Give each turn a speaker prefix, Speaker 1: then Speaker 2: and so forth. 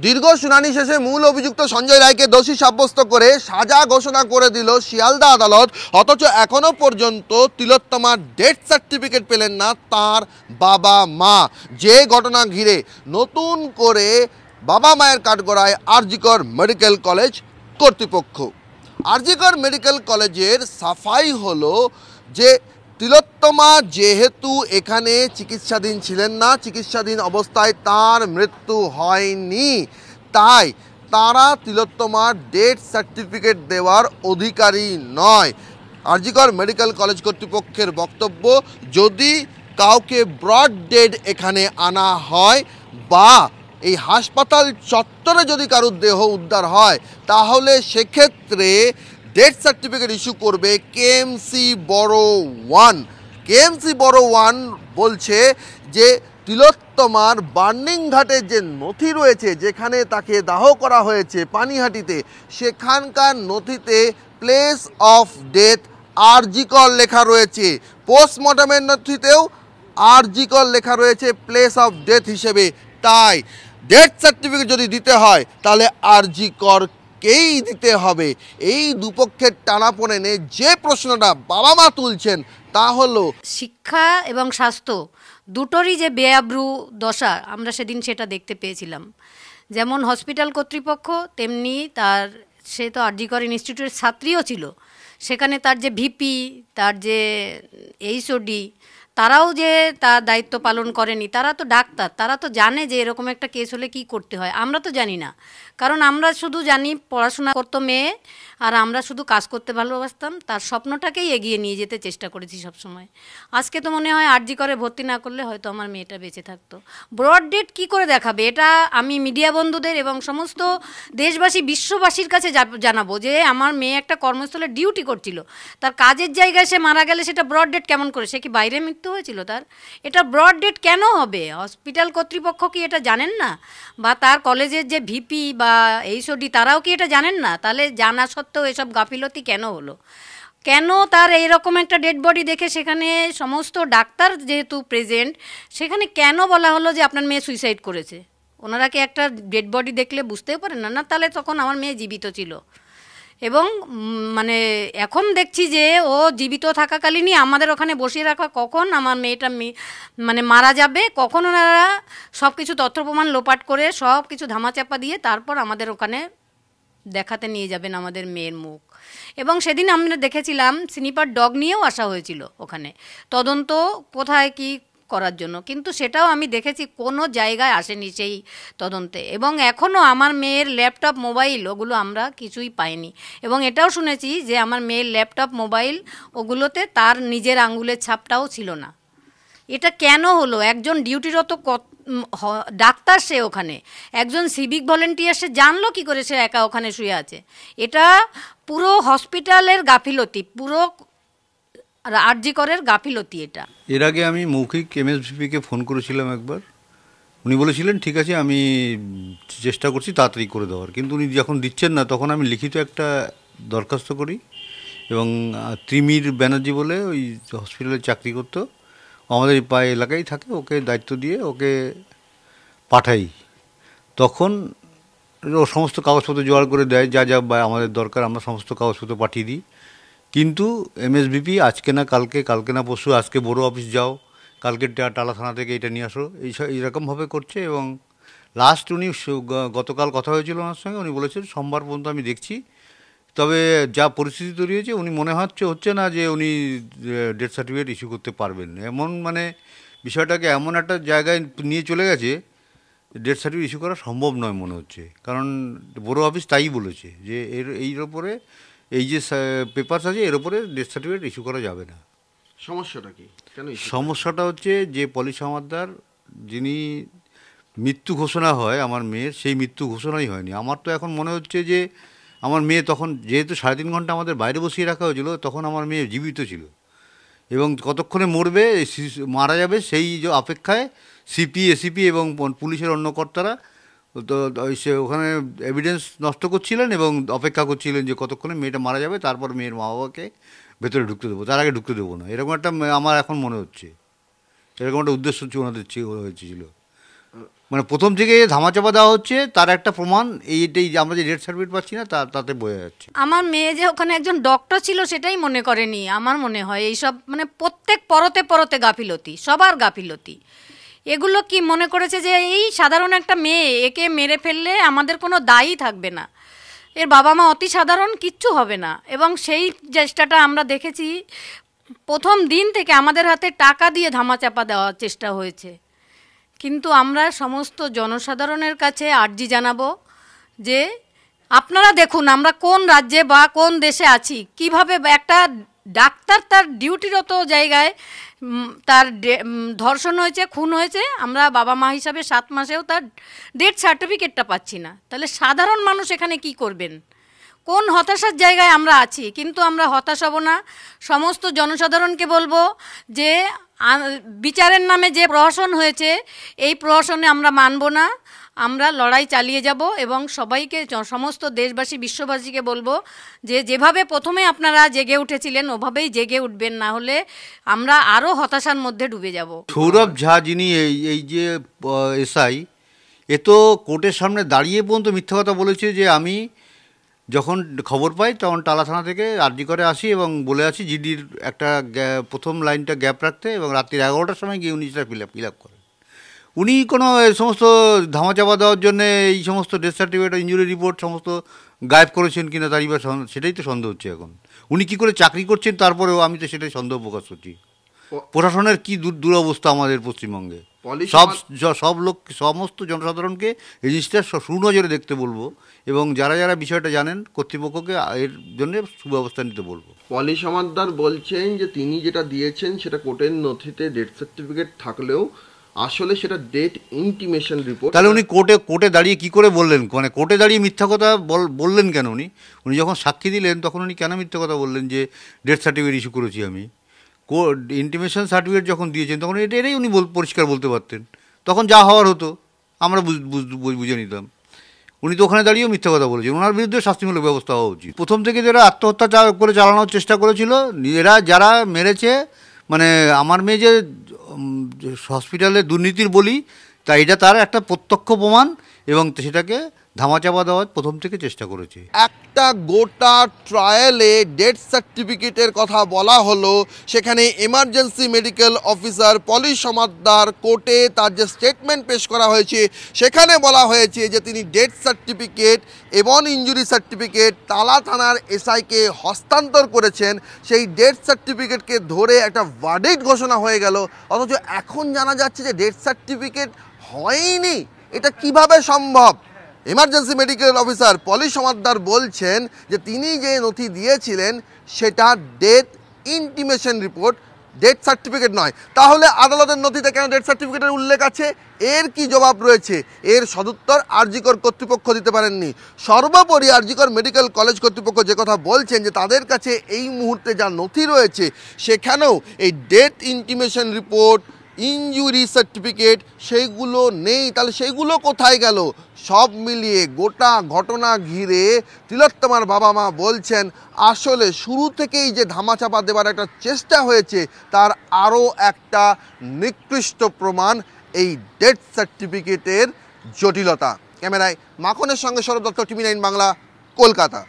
Speaker 1: দীর্ঘ শুনানি শেষে মূল অভিযুক্ত সঞ্জয় রায়কে দোষী সাব্যস্ত করে সাজা ঘোষণা করে দিল শিয়ালদা আদালত। অথচ এখনো পর্যন্ত তিলোত্তমার ডেথ সার্টিফিকেট পেলেন না তার বাবা মা। যে ঘটনা ঘিরে নতুন করে বাবা মায়ের কাঠগড়ায় আরজিকর মেডিকেল কলেজ কর্তৃপক্ষ। আরজিকর মেডিকেল কলেজের সাফাই হলো যে তিলোত্তমা যেহেতু এখানে চিকিৎসাধীন ছিলেন না, চিকিৎসাধীন অবস্থায় তার মৃত্যু হয়নি, তাই তারা তিলোত্তমার ডেথ সার্টিফিকেট দেওয়ার অধিকারী নয়। আরজিকর মেডিকেল কলেজ কর্তৃপক্ষের বক্তব্য, যদি কাউকে ব্রড ডেড এখানে আনা হয় বা এই হাসপাতাল চত্বরে যদি কারোর দেহ উদ্ধার হয়, তাহলে সেক্ষেত্রে ডেথ সার্টিফিকেট ইস্যু করবে কেএমসি বড় ওয়ান। কেএমসি বড় ওয়ান বলছে যে তিলোত্তমার বার্নিং ঘাটের যে নথি রয়েছে, যেখানে তাকে দাহ করা হয়েছে পানিহাটিতে, সেখানকার নথিতে প্লেস অফ ডেথ আরজিকর লেখা রয়েছে। পোস্টমর্টমের নথিতেও আরজিকর লেখা রয়েছে প্লেস অফ ডেথ হিসেবে। তাই ডেথ সার্টিফিকেট যদি দিতে হয় তাহলে আরজিকরকেই দিতে হবে। এই দুপক্ষের টানাপোড়েনে যে প্রশ্নটা বাবা মা তুলছেন তা হলো
Speaker 2: শিক্ষা এবং স্বাস্থ্য দুটোরই যে বেআব্রু দশা আমরা সেদিন সেটা দেখতে পেয়েছিলাম। যেমন হসপিটাল কর্তৃপক্ষ, তেমনি সে তো আরজিকর ইনস্টিটিউটের ছাত্রীও ছিল, সেখানে তার যে ভিপি, তার যে এইচওডি, তারাও যে তার দায়িত্ব পালন করেনি। তারা তো ডাক্তার, তারা তো জানে যে এরকম একটা কেস হলে কি করতে হয়। আমরা তো জানি না, কারণ আমরা শুধু জানি পড়াশোনা করতো মেয়ে, আর আমরা শুধু কাজ করতে ভালোবাসতাম, তার স্বপ্নটাকেই এগিয়ে নিয়ে যেতে চেষ্টা করেছি সবসময়। আজকে তো মনে হয় আরজিকরে ভর্তি না করলে হয়তো আমার মেয়েটা বেঁচে থাকতো। ব্রড ডেট কী করে দেখাবে, এটা আমি মিডিয়া বন্ধুদের এবং সমস্ত দেশবাসী বিশ্ববাসীর কাছে জানাবো যে আমার মেয়ে একটা কর্মস্থলে ডিউটি করছিল, তার কাজের জায়গায় সে মারা গেলে সেটা ব্রড ডেট কেমন করে? সে কি বাইরে মৃত্যু হয়েছিল তার? এটা ব্রড ডেট কেন হবে? হসপিটাল কর্তৃপক্ষ কি এটা জানেন না? বা তার কলেজের যে ভিপি বা এইচওডি তারাও কি এটা জানেন না? তাহলে জানা সত্ত্বেও এসব গাফিলতি কেন হলো? কেন তার এইরকম একটা ডেড বডি দেখে সেখানে সমস্ত ডাক্তার যেহেতু প্রেজেন্ট, সেখানে কেন বলা হলো যে আপনার মেয়ে সুইসাইড করেছে? ওনারা কি একটা ডেড বডি দেখলে বুঝতেও পারেন না? না, তাহলে তখন আমার মেয়ে জীবিত ছিল। এবং মানে এখন দেখছি যে ও জীবিত থাকাকালীনই আমাদের ওখানে বসিয়ে রাখা, কখন আমার মেয়েটা মানে মারা যাবে, কখন ওনারা সব কিছু তথ্য প্রমাণ লোপাট করে সব কিছু ধামাচাপা দিয়ে তারপর আমাদের ওখানে দেখাতে নিয়ে যাবেন আমাদের মেয়ের মুখ। এবং সেদিন আমরা দেখেছিলাম স্নিপার ডগ নিয়েও আসা হয়েছিল ওখানে তদন্ত কোথায় কি করার জন্য, কিন্তু সেটাও আমি দেখেছি কোনো জায়গায় আসেনি সেই তদন্তে। এবং এখনও আমার মেয়ের ল্যাপটপ, মোবাইল, ওগুলো আমরা কিছুই পাইনি। এবং এটাও শুনেছি যে আমার মেয়ের ল্যাপটপ, মোবাইল, ওগুলোতে তার নিজের আঙ্গুলের ছাপটাও ছিল না। এটা কেন হলো? একজন ডিউটিরত ডাক্তার, সে ওখানে একজন সিভিক ভলেন্টিয়ার, সে জানলো কি করে সে একা ওখানে শুয়ে আছে? এটা পুরো হসপিটালের গাফিলতি, পুরো আরজিকরের গাফিলতি এটা।
Speaker 3: এর আগে আমি মৌখিক এমএসভিপিকে ফোন করেছিলাম একবার, উনি বলেছিলেন ঠিক আছে আমি চেষ্টা করছি তাড়াতাড়ি করে দেওয়ার, কিন্তু উনি যখন দিচ্ছেন না তখন আমি লিখিত একটা দরখাস্ত করি এবং ত্রিমির ব্যানার্জি বলে ওই হসপিটালে চাকরি করতো, আমাদের পায়ে এলাকায় থাকে, ওকে দায়িত্ব দিয়ে ওকে পাঠাই। তখন ও সমস্ত কাগজপত্র জোগাড় করে দেয়, যা যা আমাদের দরকার আমরা সমস্ত কাগজপত্র পাঠিয়ে দিই। কিন্তু এমএসভিপি আজকে না কালকে, কালকে না পরশু, আজকে বড় অফিস যাও, কালকে টালা থানা থেকে এটা নিয়ে আসো, এইরকমভাবে করছে। এবং লাস্ট উনি গতকাল কথা হয়েছিল ওনার সঙ্গে, উনি বলেছেন সোমবার পর্যন্ত আমি দেখছি। তবে যা পরিস্থিতি তৈরি হয়েছে উনি মনে হচ্ছে না যে উনি ডেথ সার্টিফিকেট ইস্যু করতে পারবেন। এমন মানে বিষয়টাকে এমন একটা জায়গায় নিয়ে চলে গেছে, ডেথ সার্টিফিকেট ইস্যু করা সম্ভব নয় মনে হচ্ছে। কারণ বড় অফিস তাই বলেছে যে এর ওপরে এই যে পেপারস আছে এর ওপরে ডেথ সার্টিফিকেট ইস্যু করা যাবে না।
Speaker 1: সমস্যাটা কি?
Speaker 3: সমস্যাটা হচ্ছে যে পলিশ হামাদ্দার যিনি মৃত্যু ঘোষণা হয় আমার মেয়ের, সেই মৃত্যু ঘোষণাই হয়নি। আমার তো এখন মনে হচ্ছে যে আমার মেয়ে তখন, যেহেতু 3.5 ঘন্টা আমাদের বাইরে বসিয়ে রাখা হয়েছিল, তখন আমার মেয়ে জীবিত ছিল এবং কতক্ষণে মরবে, মারা যাবে সেই যে অপেক্ষায় সিপি, এসিপি এবং পুলিশের অন্য কর্তারা তো সে ওখানে এভিডেন্স নষ্ট করছিলেন এবং অপেক্ষা করছিলেন যে কতক্ষণে মেয়েটা মারা যাবে, তারপর মেয়ের মা বাবাকে ভেতরে ঢুকতে দেবো, তার আগে ঢুকতে দেবো না, এরকম একটা আমার এখন মনে হচ্ছে, এরকম একটা উদ্দেশ্য ওনাদের হয়েছিল। মানে প্রথম থেকে ধামাচাপা দেওয়া হচ্ছে, তার একটা প্রমাণ এইটাই যে আমরা যে ডেথ সার্টিফিকেট পাচ্ছি না তাতে বোঝা যাচ্ছে।
Speaker 2: আমার মেয়ে যে ওখানে একজন ডক্টর ছিল সেটাই মনে করেনি। আমার মনে হয় এইসব মানে প্রত্যেক পরতে পরতে গাফিলতি, সবার গাফিলতি। এগুলো কি মনে করেছে যে এই সাধারণ একটা মেয়ে, একে মেরে ফেললে আমাদের কোনো দায়ই থাকবে না, এর বাবা মা অতি সাধারণ, কিচ্ছু হবে না। এবং সেই চেষ্টাটা আমরা দেখেছি প্রথম দিন থেকে, আমাদের হাতে টাকা দিয়ে ধামাচাপা দেওয়ার চেষ্টা হয়েছে। কিন্তু আমরা সমস্ত জনসাধারণের কাছে আর্জি জানাবো যে আপনারা দেখুন আমরা কোন রাজ্যে বা কোন দেশে আছি, কিভাবে একটা ডাক্তার তার ডিউটিরত জায়গায় তার ধর্ষণ হয়েছে, খুন হয়েছে, আমরা বাবা মা হিসাবে 7 মাসেও তার ডেথ সার্টিফিকেটটা পাচ্ছি না। তাহলে সাধারণ মানুষ এখানে কি করবেন? কোন হতাশার জায়গায় আমরা আছি। কিন্তু আমরা হতাশ হব না। সমস্ত জনসাধারণকে বলবো যে বিচারের নামে যে প্রহসন হয়েছে, এই প্রহসনে আমরা মানব না, আমরা লড়াই চালিয়ে যাব। এবং সবাইকে, সমস্ত দেশবাসী বিশ্ববাসীকে বলবো যে যেভাবে প্রথমে আপনারা জেগে উঠেছিলেন ওভাবেই জেগে উঠবেন, না হলে আমরা আরও হতাশার মধ্যে ডুবে যাব।
Speaker 3: সৌরভ ঝা যিনি এই যে এসআই, এ তো কোর্টের সামনে দাঁড়িয়ে পর্যন্ত মিথ্যা কথা বলেছে যে আমি যখন খবর পাই তখন টালা থানা থেকে আরজি করে আসি এবং বলে আসি জিডির একটা প্রথম লাইনটা গ্যাপ রাখতে, এবং রাত্রি 11টার সময় গিয়ে উনি সেটা ফিল আপ করেন। উনি কোনো সমস্ত ধামাচাপা দেওয়ার জন্য এই সমস্ত ডেথ সার্টিফিকেট, ইঞ্জুরি রিপোর্ট সমস্ত গায়েব করেছেন কিনা তারই বা সেটাই তো সন্দেহ হচ্ছে এখন। উনি কি করে চাকরি করছেন তারপরেও আমি তো সেটাই সন্দেহ প্রকাশ করছি। প্রশাসনের কি দুরবস্থা আমাদের পশ্চিমবঙ্গে। সব লোক, সমস্ত জনসাধারণকে এই জিনিসটা সুনজরে দেখতে বলবো, এবং যারা যারা বিষয়টা জানেন কর্তৃপক্ষকে এর জন্য সুব্যবস্থা নিতে বলবো।
Speaker 1: পলি সমাদ্দার বলছেন যে তিনি যেটা দিয়েছেন সেটা কোর্টের নথিতে ডেথ সার্টিফিকেট থাকলেও আসলে সেটা ডেথ ইন্টিমেশন রিপোর্ট।
Speaker 3: তাহলে উনি কোর্টে দাঁড়িয়ে কি করে বললেন, মানে কোর্টে দাঁড়িয়ে মিথ্যা কথা বললেন কেন? উনি যখন সাক্ষী দিলেন তখন উনি কেন মিথ্যা কথা বললেন যে ডেথ সার্টিফিকেট ইস্যু করেছি আমি? ইন্টিমেশন সার্টিফিকেট যখন দিয়েছেন তখন এটাই উনি পরিষ্কার বলতে পারতেন, তখন যা হওয়ার হতো আমরা বুঝে নিতাম। উনি তো ওখানে দাঁড়িয়েও মিথ্যা কথা বলেছেন। ওনার বিরুদ্ধে শাস্তিমূলক ব্যবস্থা হওয়া উচিত। প্রথম থেকে যারা আত্মহত্যা করে চালানোর চেষ্টা করেছিল, এরা যারা মেরেছে, মানে আমার মেয়ে যে হসপিটালে দুর্নীতির বলি, তাই এটা তার একটা প্রত্যক্ষ প্রমাণ, এবং সেটাকে ধামাচাপা দেওয়ার প্রথম থেকে চেষ্টা করেছে।
Speaker 1: একটা গোটা ট্রায়ালে ডেথ সার্টিফিকেটের কথা বলা হলো, সেখানে এমার্জেন্সি মেডিকেল অফিসার পলি সমাদ্দার কোর্টে তার যে স্টেটমেন্ট পেশ করা হয়েছে সেখানে বলা হয়েছে যে তিনি ডেথ সার্টিফিকেট এবং ইনজুরি সার্টিফিকেট তালা থানার এসআইকে হস্তান্তর করেছেন। সেই ডেথ সার্টিফিকেটকে ধরে একটা ভার্ডিক্ট ঘোষণা হয়ে গেল, অথচ এখন জানা যাচ্ছে যে ডেথ সার্টিফিকেট হয়নি। এটা কিভাবে সম্ভব? এমার্জেন্সি মেডিকেল অফিসার পলি সমাদ্দার বলছেন যে তিনি যে নথি দিয়েছিলেন সেটা death intimation report, death certificate নয়। তাহলে আদালতের নথিতে কেন ডেথ সার্টিফিকেটের উল্লেখ আছে? এর কি জবাব রয়েছে? এর সদুত্তর আরজিকর কর্তৃপক্ষ দিতে পারেননি। সর্বোপরি আরজিকর মেডিকেল কলেজ কর্তৃপক্ষ যে কথা বলছেন যে তাদের কাছে এই মুহূর্তে যা নথি রয়েছে সেখানেও এই death intimation report, injury certificate সেইগুলো নেই। তাহলে সেইগুলো কোথায় গেল? সব মিলিয়ে গোটা ঘটনা ঘিরে তিলোত্তমার বাবা মা বলছেন আসলে শুরু থেকেই যে ধামাচাপা দেওয়ার একটা চেষ্টা হয়েছে তার আরও একটা নিকৃষ্ট প্রমাণ এই ডেথ সার্টিফিকেটের জটিলতা। ক্যামেরায় মাখনের সঙ্গে সৌরভ দত্ত, টিভি 9 বাংলা, কলকাতা।